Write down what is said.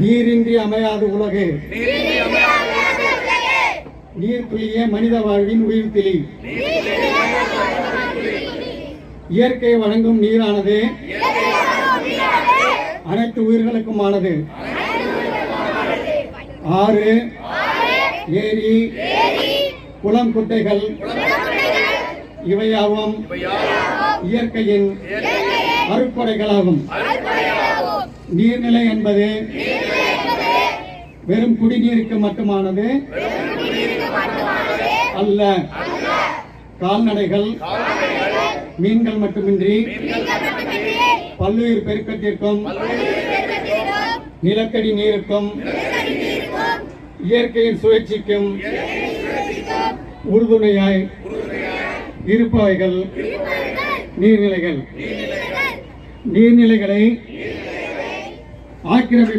நீரின்றி அமையாது உலகு, நீர் துளியே மனித வாழ்வின் உயிர்த்திலி. இயற்கை வழங்கும் நீரானது அனைத்து உயிர்களுக்குமானது. ஆறு, ஏரி, குளம், குட்டைகள் இவையாவும் இயற்கையின் அருட்கொடைகளாகும். நீர்நிலை என்பது வெறும் குடிநீருக்கு மட்டுமானது அல்ல. கால்நடைகள், மீன்கள் மட்டுமின்றி பல்லுயிர் பெருக்கத்திற்கும் நிலத்தடி நீருக்கும் இயற்கையின் சுழற்சிக்கும் உறுதுணையாய் இருப்பவைகள் நீர்நிலைகள். நீர்நிலைகளை ஆக்கிரமிப்பு